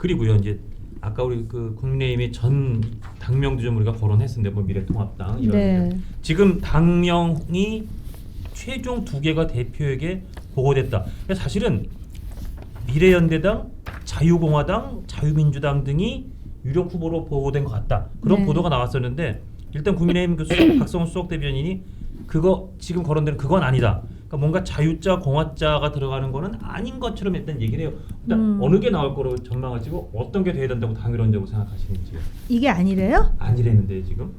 그리고요 이제 아까 우리 그 국민의힘의 전 당명도 좀 우리가 거론했었는데 뭐 미래통합당 이런 네. 지금 당명이 최종 2개가 대표에게 보고됐다. 그러니까 사실은 미래연대당, 자유공화당, 자유민주당 등이 유력 후보로 보고된 것 같다. 그런 네. 보도가 나왔었는데 일단 국민의힘 그 박성훈 수석 대변인이 그거 지금 거론되는 그건 아니다. 그러니까 뭔가 자유자, 공화자가 들어가는 거는 아닌 것처럼 일단 얘기를 해요. 일단 어느 게 나올 거로 전망하시고 어떤 게 돼야 된다고 당위론적으로 생각하시는지요? 이게 아니래요? 아니랬는데 지금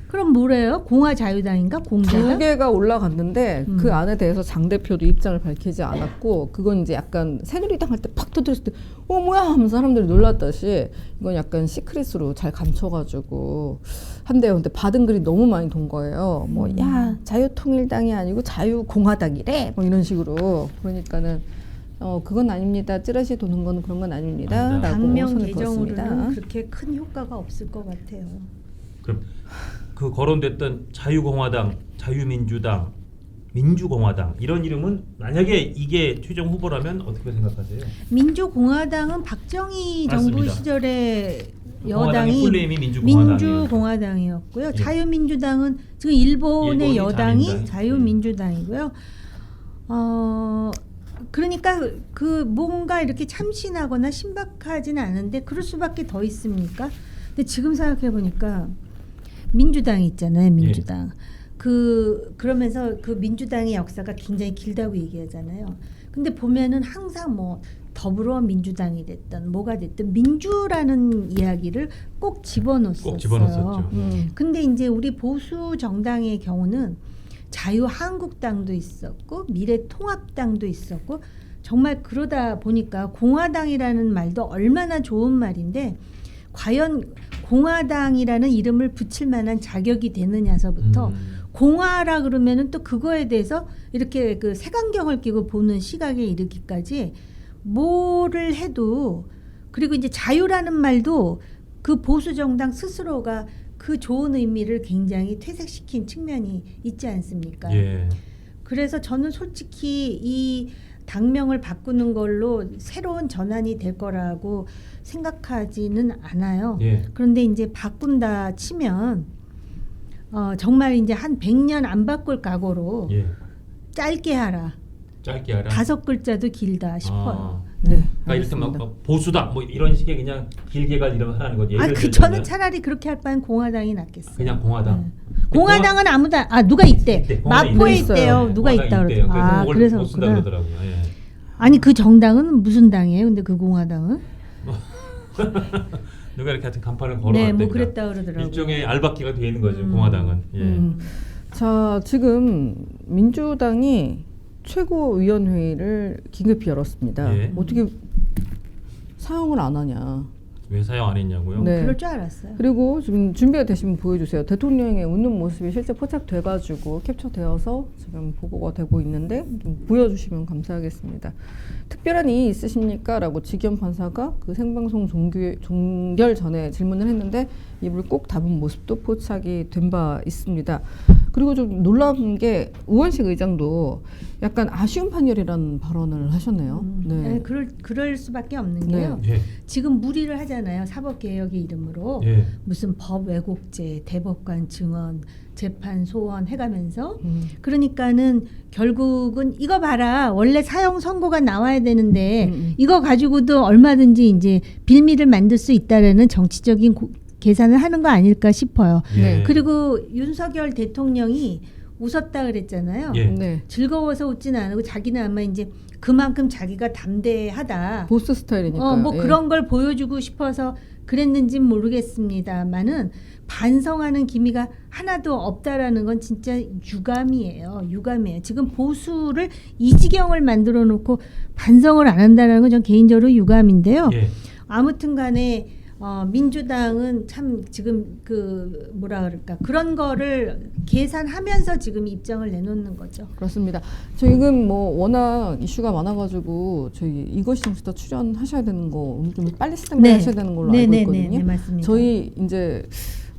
그럼 뭐래요? 공화 자유당인가? 공자당? 2개가 올라갔는데 음. 그 안에 대해서 장 대표도 입장을 밝히지 않았고 그건 이제 약간 새누리당 할 때 팍 터뜨렸을 때 뭐야 하면서 사람들이 놀랐다시 이건 약간 시크릿으로 잘 감춰가지고 한대요. 근데 받은 글이 너무 많이 돈 거예요. 뭐 야 자유통일당이 아니고 자유공화당이래 뭐 이런 식으로. 그러니까는 그건 아닙니다. 찌라시 도는 건 그런 건 아닙니다. 아니다. 라고 당명 선을 개정으로는 그었습니다. 그렇게 큰 효과가 없을 것 같아요. 그럼 그 거론됐던 자유공화당, 자유민주당, 민주공화당 이런 이름은 만약에 이게 최종 후보라면 어떻게 생각하세요? 민주공화당은 박정희 맞습니다. 정부 시절에 공화당의 여당이 풀네임이 민주공화당이에요. 민주공화당이었고요. 예. 자유민주당은 지금 일본의 일본이 여당이 자민당. 자유민주당이고요. 그러니까 그 뭔가 이렇게 참신하거나 신박하지는 않은데 그럴 수밖에 더 있습니까? 근데 지금 생각해 보니까 민주당 있잖아요, 민주당. 그러면서 그 민주당의 역사가 굉장히 길다고 얘기하잖아요. 근데 보면은 항상 뭐 더불어민주당이 됐든 뭐가 됐든 민주라는 이야기를 꼭 집어넣었어요. 꼭 집어넣었었죠. 근데 이제 우리 보수 정당의 경우는 자유한국당도 있었고 미래통합당도 있었고 정말 그러다 보니까 공화당이라는 말도 얼마나 좋은 말인데 과연 공화당이라는 이름을 붙일 만한 자격이 되느냐서부터 공화라 그러면은 또 그거에 대해서 이렇게 그 색안경을 끼고 보는 시각에 이르기까지 뭐를 해도 그리고 이제 자유라는 말도 그 보수 정당 스스로가 그 좋은 의미를 굉장히 퇴색시킨 측면이 있지 않습니까? 예. 그래서 저는 솔직히 이 당명을 바꾸는 걸로 새로운 전환이 될 거라고 생각하지는 않아요. 예. 그런데 이제 바꾼다 치면 정말 이제 한 100년 안 바꿀 각오로 예. 짧게 하라. 짧게 하라. 5글자도 길다 싶어요. 네. 그러니까 일단 막 알겠습니다. 보수다 뭐 이런 식의 그냥 길게 갈 이름 하라는 거지. 예를 들자면 저는 차라리 그렇게 할 바엔 공화당이 낫겠어요. 그냥 공화당. 공화당은 아무도 누가 있대. 공화당 마포에 있어요. 있대요. 누가 있다 있대요. 그러더라고요. 그래서 그래서 못 쓴다 그렇구나. 그러더라고요. 예. 아니 그 정당은 무슨 당이에요? 근데 그 공화당은? 누가 이렇게 하여튼 간판을 네, 걸어놨답니다. 뭐 그랬다 그러더라고요. 일종의 알박기가 되어 있는 거죠. 공화당은. 예. 자, 지금 민주당이 최고위원회의를 긴급히 열었습니다. 예. 어떻게 사용을 안 하냐. 왜 사용 안 했냐고요? 네. 그럴 줄 알았어요. 그리고 지금 준비가 되시면 보여주세요. 대통령의 웃는 모습이 실제 포착돼가지고 캡처되어서 지금 보고가 되고 있는데 좀 보여주시면 감사하겠습니다. 특별한 이의 있으십니까? 라고 지기현 판사가 그 생방송 종결 전에 질문을 했는데 입을 꼭 담은 모습도 포착이 된 바 있습니다. 그리고 좀 놀라운 게 우원식 의장도 약간 아쉬운 판결이라는 발언을 하셨네요. 네, 그럴 수밖에 없는 게요. 예. 지금 무리를 하잖아요. 사법개혁의 이름으로 예. 무슨 법 왜곡죄, 대법관 증언, 재판 소원 해가면서 음. 그러니까는 결국은 이거 봐라 원래 사형 선고가 나와야 되는데 이거 가지고도 얼마든지 이제 빌미를 만들 수 있다라는 정치적인 계산을 하는 거 아닐까 싶어요. 예. 그리고 윤석열 대통령이 웃었다 그랬잖아요. 예. 네. 즐거워서 웃지는 않고 자기는 아마 이제 그만큼 자기가 담대하다. 보스 스타일이니까. 뭐 예. 그런 걸 보여주고 싶어서 그랬는진 모르겠습니다만은 반성하는 기미가 하나도 없다라는 건 진짜 유감이에요. 유감이에요. 지금 보수를 이 지경을 만들어 놓고 반성을 안 한다는 건 전 개인적으로 유감인데요. 예. 아무튼 간에 민주당은 참 지금 그 뭐라 그럴까 그런 거를 계산하면서 지금 입장을 내놓는 거죠. 그렇습니다. 지금 뭐 워낙 이슈가 많아가지고 저희 이것이 뉴스타 출연하셔야 되는 거 오늘 좀 빨리 시작하셔야 되는 걸로 알고 있거든요. 네, 맞습니다. 저희 이제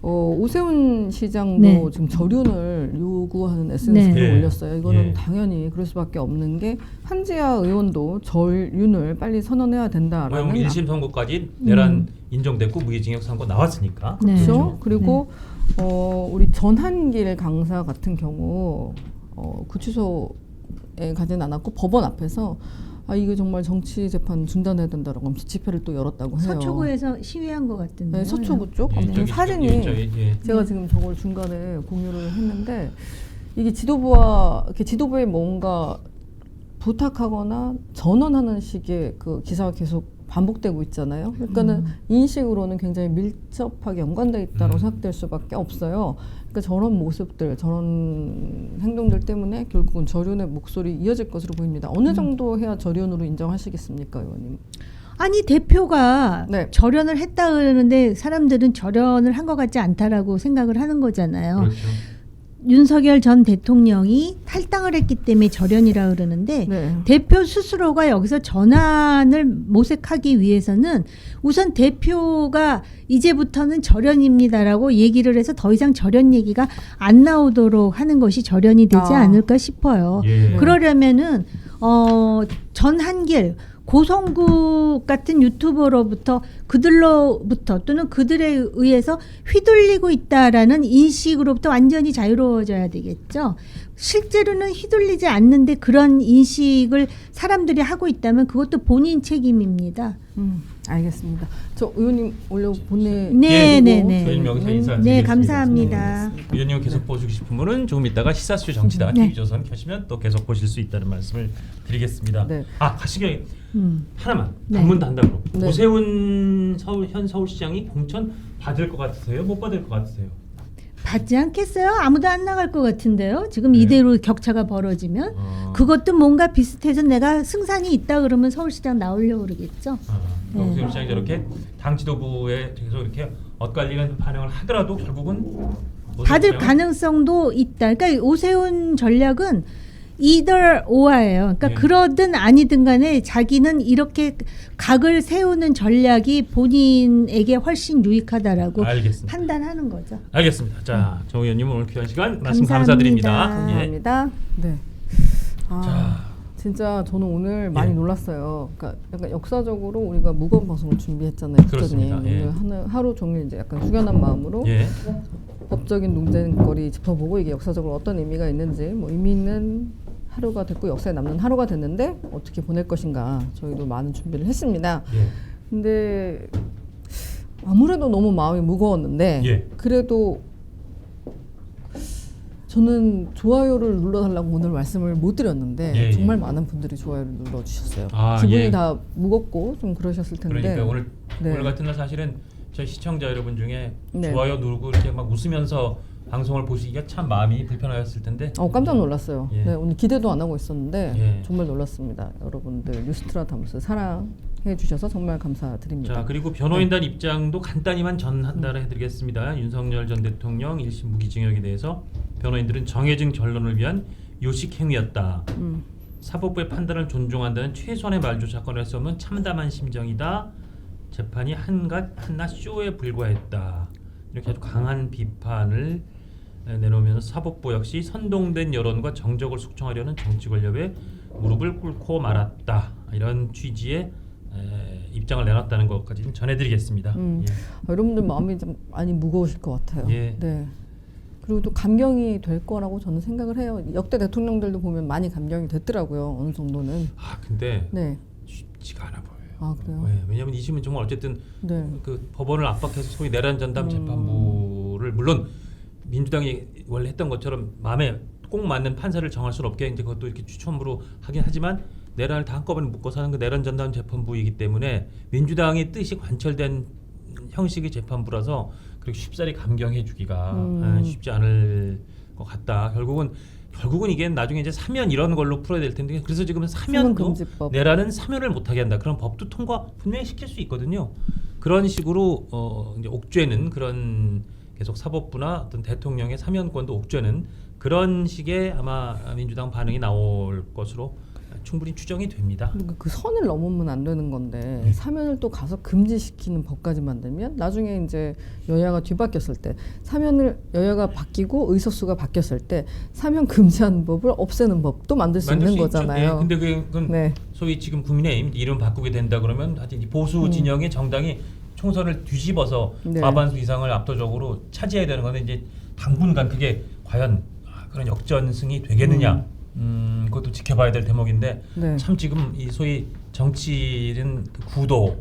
오세훈 시장도 네. 지금 절윤을 요구하는 SNS를 네. 올렸어요. 이거는 예. 당연히 그럴 수밖에 없는 게 한지아 의원도 절윤을 빨리 선언해야 된다라는 1심 선고까지 내란 인정됐고 무기징역 선고 나왔으니까. 네. 그렇죠. 그리고 우리 전한길 강사 같은 경우 구치소에 가진 않았고 법원 앞에서 이거 정말 정치 재판 중단해야 된다라고 하면서 집회를 또 열었다고 해요. 서초구에서 시위한 것 같은데. 네, 서초구 쪽. 예, 아무튼 저기, 사진이 예. 제가 지금 저걸 중간에 공유를 했는데 이게 지도부에 뭔가 부탁하거나 전원하는 식의 그 기사가 계속 반복되고 있잖아요. 그러니까는 인식으로는 굉장히 밀접하게 연관돼 있다고 생각될 수밖에 없어요. 그러니까 저런 모습들, 저런 행동들 때문에 결국은 절윤의 목소리 이어질 것으로 보입니다. 어느 정도 해야 절윤으로 인정하시겠습니까, 의원님? 아니 대표가 네. 절연을 했다 그러는데 사람들은 절연을 한 것 같지 않다라고 생각을 하는 거잖아요. 그렇죠. 윤석열 전 대통령이 탈당을 했기 때문에 절연이라 그러는데 네. 대표 스스로가 여기서 전환을 모색하기 위해서는 우선 대표가 이제부터는 절연입니다라고 얘기를 해서 더 이상 절연 얘기가 안 나오도록 하는 것이 절연이 되지 않을까 싶어요. 예. 그러려면은 전한길 고성국 같은 유튜버로부터 그들로부터 또는 그들에 의해서 휘둘리고 있다라는 인식으로부터 완전히 자유로워져야 되겠죠. 실제로는 휘둘리지 않는데 그런 인식을 사람들이 하고 있다면 그것도 본인 책임입니다. 알겠습니다. 저 의원님 원래 보내. 네네네. 저희는 여기서 인사드리겠습니다. 네, 감사합니다. 위원님 계속 보시고 싶은 분은 조금 이따가 시사쇼 정치다 네. TV조선 켜시면 또 계속 보실 수 있다는 말씀을 드리겠습니다. 네. 가시경이 하나만 네. 단문 단답으로 네. 오세훈 현 서울시장이 공천 받을 것 같으세요? 못 받을 것 같으세요? 받지 않겠어요? 아무도 안 나갈 것 같은데요. 지금 네. 이대로 격차가 벌어지면 그것도 뭔가 비슷해서 내가 승산이 있다 그러면 서울시장 나오려고 그러겠죠. 네. 오세훈 시장이 저렇게 당 지도부에 계속 이렇게 엇갈리는 반응을 하더라도 결국은 받을 시장은 가능성도 있다. 그러니까 오세훈 전략은 either or예요. 그러니까 네. 그러든 아니든 간에 자기는 이렇게 각을 세우는 전략이 본인에게 훨씬 유익하다라고 알겠습니다. 판단하는 거죠. 알겠습니다. 자, 정 의원님 오늘 귀한 시간 말씀 감사합니다. 감사드립니다. 감사합니다. 네. 자. 진짜 저는 오늘 많이 예. 놀랐어요. 그러니까 약간 역사적으로 우리가 무거운 방송을 준비했잖아요, 그렇습니다. 기자님. 예. 오늘 하루 종일 이제 약간 숙연한 마음으로 예. 법적인 논쟁거리 짚어보고 이게 역사적으로 어떤 의미가 있는지 뭐 의미 있는 하루가 됐고 역사에 남는 하루가 됐는데 어떻게 보낼 것인가 저희도 많은 준비를 했습니다. 예. 근데 아무래도 너무 마음이 무거웠는데 예. 그래도 저는 좋아요를 눌러달라고 오늘 말씀을 못 드렸는데 예, 예. 정말 많은 분들이 좋아요를 눌러주셨어요. 아, 기분이 예. 다 무겁고 좀 그러셨을 텐데. 그러니까 오늘 네. 오늘 같은 날 사실은 저희 시청자 여러분 중에 네. 좋아요 누르고 이렇게 막 웃으면서 방송을 보시기가 참 마음이 불편하였을 텐데. 깜짝 놀랐어요. 예. 네, 오늘 기대도 안 하고 있었는데 예. 정말 놀랐습니다. 여러분들 뉴스트라다무스 사랑해 주셔서 정말 감사드립니다. 자, 그리고 변호인단 입장도 간단히만 전달해드리겠습니다. 윤석열 전 대통령 1심 무기징역에 대해서 변호인들은 정해진 결론을 위한 요식 행위였다. 사법부의 판단을 존중한다는 최소한의 말조차 꺼낼 수 없는 참담한 심정이다. 재판이 한낱 쇼에 불과했다. 이렇게 아주 강한 비판을 내놓으면서 사법부 역시 선동된 여론과 정적을 숙청하려는 정치 권력에 무릎을 꿇고 말았다. 이런 취지의 입장을 내놨다는 것까지는 전해드리겠습니다. 예. 여러분들 마음이 좀 많이 무거우실 것 같아요. 예. 네. 그리고 또 감경이 될 거라고 저는 생각을 해요. 역대 대통령들도 보면 많이 감경이 됐더라고요. 어느 정도는. 근데 네. 쉽지가 않아 보여요. 그래요? 왜냐하면 이 심은 정말 어쨌든 네. 그 법원을 압박해서 소위 내란 전담 재판부를 물론 민주당이 원래 했던 것처럼 마음에 꼭 맞는 판사를 정할 수는 없게 이제 그것도 이렇게 추첨으로 하긴 하지만 내란을 다 한꺼번에 묶어서 하는 그 내란 전담 재판부이기 때문에 민주당의 뜻이 관철된 형식의 재판부라서 그렇게 쉽사리 감경해주기가 쉽지 않을 것 같다. 결국은 이게 나중에 이제 사면 이런 걸로 풀어야 될 텐데 그래서 지금 사면도 금지법. 내란은 사면을 못하게 한다. 그런 법도 통과 분명히 시킬 수 있거든요. 그런 식으로 이제 옥죄는 그런 계속 사법부나 어떤 대통령의 사면권도 옥죄는 그런 식의 아마 민주당 반응이 나올 것으로 충분히 추정이 됩니다. 그리고 그 선을 넘으면 안 되는 건데 사면을 또 가서 금지시키는 법까지 만들면 나중에 이제 여야가 뒤바뀌었을 때 사면을 여야가 바뀌고 의석수가 바뀌었을 때 사면 금지하는 법을 없애는 법도 만들 수 있는 거잖아요. 근데 그건 네. 소위 지금 국민의힘 이름 바꾸게 된다 그러면 하여튼 이 보수 진영의 정당이 총선을 뒤집어서 네. 과반수 이상을 압도적으로 차지해야 되는 건데 이제 당분간 그게 과연 그런 역전승이 되겠느냐? 그것도 지켜봐야 될 대목인데 네. 참 지금 이 소위 정치는 그 구도가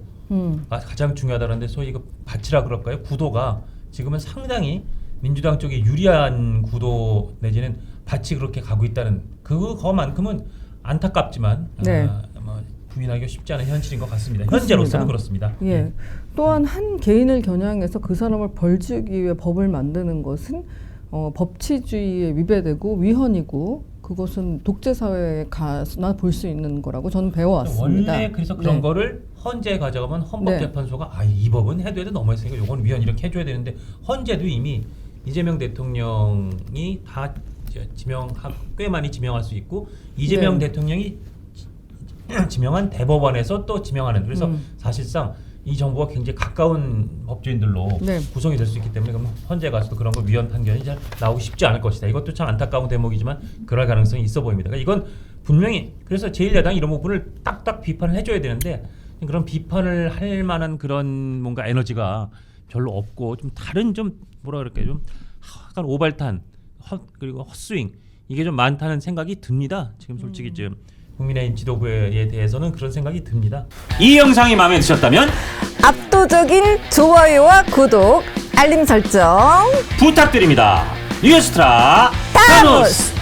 가장 중요하다는데 소위 그 밭이라 그럴까요? 구도가 지금은 상당히 민주당 쪽에 유리한 구도 내지는 밭이 그렇게 가고 있다는 그거만큼은 안타깝지만 네. 뭐 부인하기가 쉽지 않은 현실인 것 같습니다. 현재로서는 그렇습니다. 예. 또한 한 개인을 겨냥해서 그 사람을 벌주기 위해 법을 만드는 것은 법치주의에 위배되고 위헌이고 그것은 독재 사회에 가나 볼 수 있는 거라고 저는 배워왔습니다. 원래 그래서 그런 네. 거를 헌재에 가져가면 헌법재판소가 이 법은 해도 해도 넘어있으니까 요건 위헌 이렇게 해줘야 되는데 헌재도 이미 이재명 대통령이 다 꽤 많이 지명할 수 있고 이재명 네. 대통령이 지명한 대법원에서 또 지명하는 그래서 사실상 이 정부가 굉장히 가까운 법조인들로 네. 구성이 될 수 있기 때문에 그럼 헌재 가서도 그런 거 위헌 판결이 잘 나오기 쉽지 않을 것이다. 이것도 참 안타까운 대목이지만 그럴 가능성이 있어 보입니다. 그러니까 이건 분명히 그래서 제1야당이 이런 부분을 딱딱 비판을 해줘야 되는데 그런 비판을 할 만한 그런 뭔가 에너지가 별로 없고 좀 다른 좀 뭐라 그럴까요? 좀 약간 오발탄 그리고 헛스윙 이게 좀 많다는 생각이 듭니다. 지금 솔직히 지금 국민의힘 지도부에 대해서는 그런 생각이 듭니다. 이 영상이 마음에 드셨다면 압도적인 좋아요와 구독, 알림 설정 부탁드립니다. 뉴스트라 타노스.